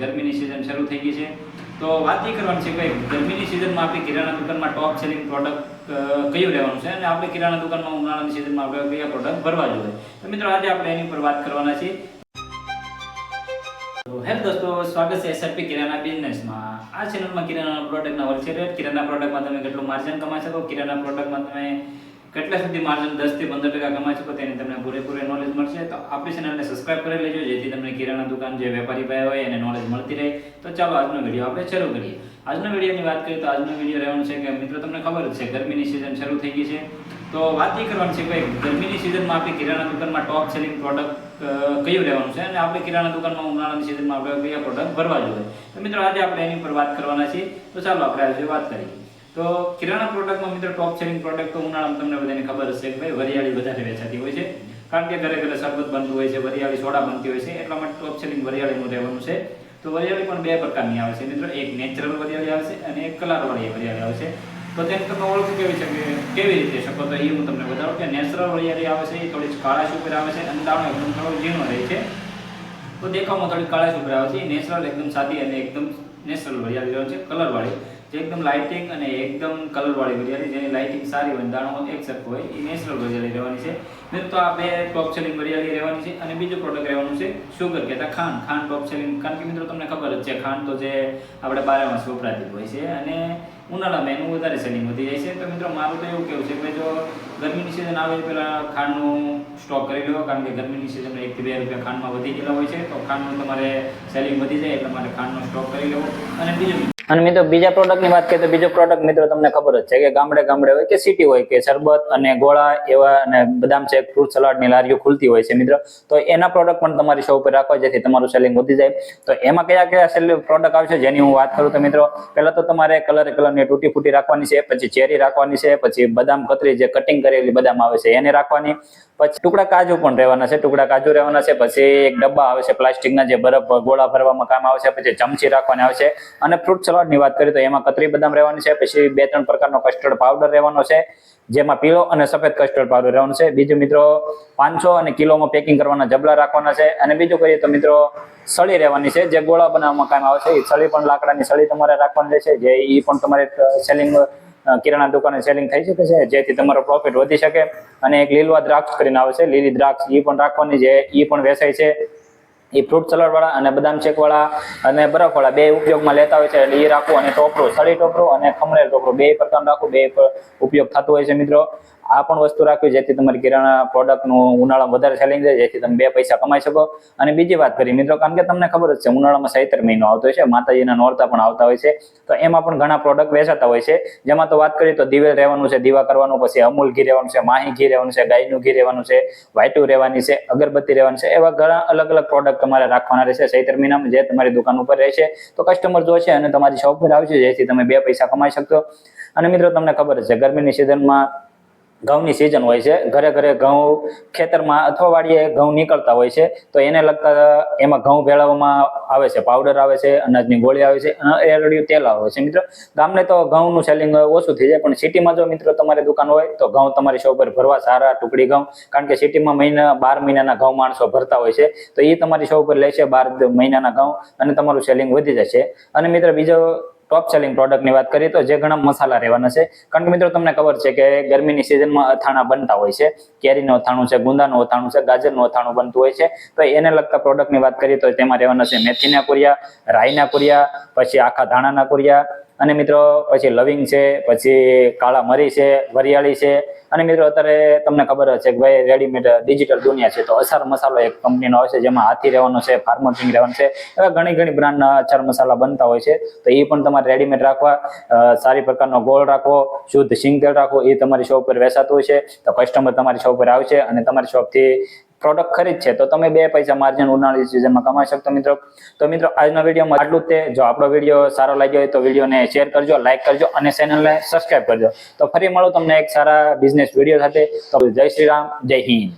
ગરમીની સિઝન શરૂ થઈ ગઈ છે તો વાત એ કરવાની છે કે ગરમીની સિઝનમાં આપણી કિરાણા દુકાનમાં ટોપ સેલિંગ પ્રોડક્ટ કયું લેવાનું છે અને આપણે કિરાણા દુકાનમાં ઉનાળાની સિઝનમાં આપણે કયા પ્રોડક્ટ ભરવા જોઈએ તો મિત્રો આજે આપણે એની પર વાત કરવાના છીએ। હેલો દોસ્તો, સ્વાગત છે એસઆરપી કિરાના બિઝનેસમાં। આ ચેનલમાં કિરાના પ્રોડક્ટના હોલસેલ રેટ, કિરાના પ્રોડક્ટમાં તમે કેટલું માર્જિન કમાઈ શકો, કિરાના પ્રોડક્ટમાં તમે કેટલા સુધી માર્જિન 10 થી 15% કમાઈ શકો તેની તમને પૂરેપૂરી નોલેજ મળશે। તો આપણી ચેનલને સબસ્ક્રાઇબ કરી લેજો જેથી તમને કિરાના દુકાન જે વેપારી ભાઈ હોય એને નોલેજ મળતી રહે। તો ચાલો આજનો વિડીયો આપણે શરૂ કરીએ। આજનો વિડીયોની વાત કરીએ તો આજનો વિડીયો રહેવાનો છે કે મિત્રો તમને ખબર જ છે ગરમીની સિઝન શરૂ થઈ ગઈ છે તો વાત એ કરવાની છે કે ગરમીની સિઝનમાં આપણી કિરાના દુકાનમાં ટોપ સેલિંગ પ્રોડક્ટ કયું લેવાનું છે અને આપણે કિરાના દુકાનમાં ઉનાળાની સિઝનમાં આપણે કયા પ્રોડક્ટ ભરવા જોઈએ તો મિત્રો આજે આપણે એની પર વાત કરવાના છીએ। તો ચાલો આપણે આજે વાત કરીએ। તો કિરાના પ્રોડક્ટમાં મિત્રો ટોપ સેલિંગ પ્રોડક્ટ તો ઉનાળામાં તમને બધાને ખબર જ છે કે ભાઈ વરિયાળી વધારે વેચાતી હોય છે કારણ કે ઘરે ઘરે શરબત બનતું હોય છે, વરિયાળી સોડા બનતી હોય છે એટલા માટે ટોપ સેલિંગ વરિયાળીનું રહેવાનું છે। તો વરિયાળી પણ બે પ્રકારની આવે છે મિત્રો, એક નેચરલ વરિયાળી આવે છે અને એક કલરવાળી વરિયાળી આવે છે। તો તેને તમે ઓળખ કેવી છે કે કેવી રીતે શકો તો એ હું તમને બતાવું કે નેચરલ વરિયાળી આવે છે એ થોડી કાળાશ ઉપર આવે છે અને દાણો એકદમ થોડો ઝીણો રહે છે તો દેખાવમાં થોડી કાળાશ ઉપર આવે છે। એ નેચરલ એકદમ સાદી અને એકદમ નેચરલ વરિયાળી રહે છે। કલરવાળી જે એકદમ લાઇટિંગ અને એકદમ કલરવાળી વરિયાળી જેની લાઇટિંગ સારી હોય દાણો એક સરખો હોય એ નેચરલ વરિયાળી રહેવાની છે મિત્રો। તો આ બે ટોપ સેલિંગ વરિયાળી રહેવાની છે અને બીજું પ્રોડક્ટ રહેવાનું છે સુગર કહેતા ખાંડ। ખાંડ ટોપ સેલિંગ કારણ કે મિત્રો તમને ખબર જ છે ખાંડ તો જે આપણે 12 માસ વપરાતી હોય છે અને ઉનાળામાં એનું વધારે સેલિંગ વધી જાય છે। તો મિત્રો મારું તો એવું કેવું છે કે જો ગરમીની સિઝન આવે પહેલાં ખાંડનું સ્ટોક કરી લો કારણ કે ગરમીની સિઝનમાં 1 થી 2 રૂપિયા ખાંડમાં વધી ગયેલા હોય છે તો ખાંડનું તમારે સેલિંગ વધી જાય એટલે મારે ખાંડનો સ્ટોક કરી લેવો। અને મિત્રો બીજા પ્રોડક્ટની વાત કરીએ તો બીજો પ્રોડક્ટ મિત્રો તમને ખબર જ છે કે ગામડે હોય કે સિટી હોય કે શરબત અને ગોળા એવા અને બદામ શેક, ફ્રૂટ સલાડની લારીઓ ખુલતી હોય છે મિત્રો। તો એના પ્રોડક્ટ પણ તમારી શોપ પર રાખવા જેથી તમારું સેલિંગ વધી જાય। તો એમાં કયા સેલિંગ પ્રોડક્ટ આવશે જેની હું વાત કરું તો મિત્રો પહેલા તો તમારે કલરની તૂટી ફૂટી રાખવાની છે, પછી ચેરી રાખવાની છે, પછી બદામ કતરી જે કટિંગ કરેલી બદામ આવે છે એને રાખવાની, પછી ટુકડા કાજુ પણ રહેવાના છે, પછી એક ડબ્બા આવે છે પ્લાસ્ટિકના જે બરફ ગોળા ભરવામાં કામ આવે છે, પછી ચમચી રાખવાની આવે છે અને ફ્રૂટ સલાડની વાત કરીએ તો એમાં કતરી બદામ રહેવાની છે, પછી 2-3 પ્રકારનો કસ્ટર્ડ પાવડર રહેવાનો છે જેમાં પીળો અને સફેદ કસ્ટર્ડ પાવડર રહેવાનો છે। બીજું મિત્રો 500 અને કિલોમાં પેકિંગ કરવાના જબલા રાખવાના છે અને બીજું કહીએ તો મિત્રો સળી રહેવાની છે જે ગોળા બનાવવામાં કામ આવે છે। એ સળી પણ લાકડાની સળી તમારે રાખવાની રહેશે જે એ પણ તમારે સેલિંગ કિરાણા દુકાને સેલિંગ થઈ શકે છે જેથી તમારો પ્રોફિટ વધી શકે। અને એક લીલવા દ્રાક્ષ કરીને આવે છે, લીલી દ્રાક્ષ એ પણ રાખવાની જે એ પણ વેચાય છે। એ ફ્રૂટ સલાડ વાળા અને બદામ શેક વાળા અને બરફ વાળા બે ઉપયોગમાં લેતા હોય છે એટલે એ રાખવું અને ટોપરું, સળી ટોપરું અને ખમણેલ ટોપરું બે પ્રકારનું રાખવું, બે ઉપયોગ થતું હોય છે મિત્રો। આ પણ વસ્તુ રાખવી જેથી તમારી કિરાણા પ્રોડક્ટનું ઉનાળામાં વધારે સેલિંગ થાય જેથી તમે 2 પૈસા કમાઈ શકો। અને બીજી વાત કરીએ મિત્રો કારણ કે તમને ખબર જ છે ઉનાળામાં ચૈત્ર મહિનો આવતો હોય છે, માતાજીના નોરતા પણ આવતા હોય છે તો એમાં પણ ઘણા પ્રોડક્ટ વેચાતા હોય છે જેમાં તો વાત કરીએ તો દિવેલ રહેવાનું છે, દીવા કરવાનું, પછી અમૂલ ઘી રહેવાનું છે, માહી ઘી રહેવાનું છે, ગાયનું ઘી રહેવાનું છે, વાયટુ રહેવાની છે, અગરબત્તી રહેવાની છે, એવા ઘણા અલગ અલગ પ્રોડક્ટ તમારે રાખવાના રહેશે ચૈત્ર મહિનામાં જે તમારી દુકાન ઉપર રહેશે તો કસ્ટમર જોશે અને તમારી શોપ પર આવશે જેથી તમે 2 પૈસા કમાઈ શકશો। અને મિત્રો તમને ખબર જ છે ગરમીની સિઝનમાં ઘઉંની સિઝન હોય છે, ઘરે ઘરે ઘઉં ખેતરમાં અથવા વાડીએ ઘઉં નીકળતા હોય છે તો એને લગતા એમાં ઘઉં ભેળવવામાં આવે છે, પાવડર આવે છે, અનાજની ગોળી આવે છે, એરડિયું તેલ આવે છે મિત્રો। ગામને તો ઘઉંનું સેલિંગ ઓછું થઈ જાય પણ સિટીમાં જો મિત્રો તમારી દુકાન હોય તો ઘઉં તમારી શોપ પર ભરવા સારા ટુકડી ઘઉં કારણ કે સિટીમાં 12 મહિનાના ઘઉં માણસો ભરતા હોય છે તો એ તમારી શોપ પર લેશે 12 મહિનાના ઘઉં અને તમારું સેલિંગ વધી જશે। અને મિત્રો બીજો ટોપ સેલિંગ પ્રોડક્ટની વાત કરીએ તો જે ઘણા મસાલા રહેવાના છે કારણ કે મિત્રો તમને ખબર છે કે ગરમીની સિઝનમાં અથાણા બનતા હોય છે, કેરીનું અથાણું છે, ગુંદાનું અથાણું છે, ગાજરનું અથાણું બનતું હોય છે તો એને લગતા પ્રોડક્ટની વાત કરીએ તો તેમાં રહેવાના છે મેથીના કુરિયા, રાઈના કુરિયા, પછી આખા ધાણાના કુરિયા અને મિત્રો પછી લવિંગ છે, પછી કાળા મરી છે, વરિયાળી છે અને મિત્રો અત્યારે તમને ખબર છે કે ભાઈ રેડીમેડ ડિજિટલ દુનિયા છે તો અચાર મસાલો એક કંપનીનો આવે છે જેમાં હાથી રહેવાનો છે, ફાર્મર કિંગ રહેવાનું છે, એવા ઘણી બ્રાન્ડના અચાર મસાલા બનતા હોય છે તો એ પણ તમારે રેડીમેડ રાખવા, સારી પ્રકારનો ગોળ રાખવો, શુદ્ધ સિંગ તેલ રાખવો એ તમારી શોપ પર વેચાતું હોય છે તો કસ્ટમર તમારી શોપ પર આવશે અને તમારી શોપથી પ્રોડક્ટ ખરીદશે તો તમે 2 પૈસા માર્જિન ઉનાળાની સિઝનમાં કમાઈ શકશો મિત્રો। તો મિત્રો આજના વિડીયોમાં આટલું જ છે। જો આપણો વિડીયો સારો લાગ્યો હોય તો વિડીયોને શેર કરજો, લાઈક કરજો અને ચેનલને સબસ્ક્રાઇબ કરજો। તો ફરી મળો તમને એક સારા બિઝનેસ વિડીયો સાથે। તો જય શ્રી રામ, જય હિન્દ।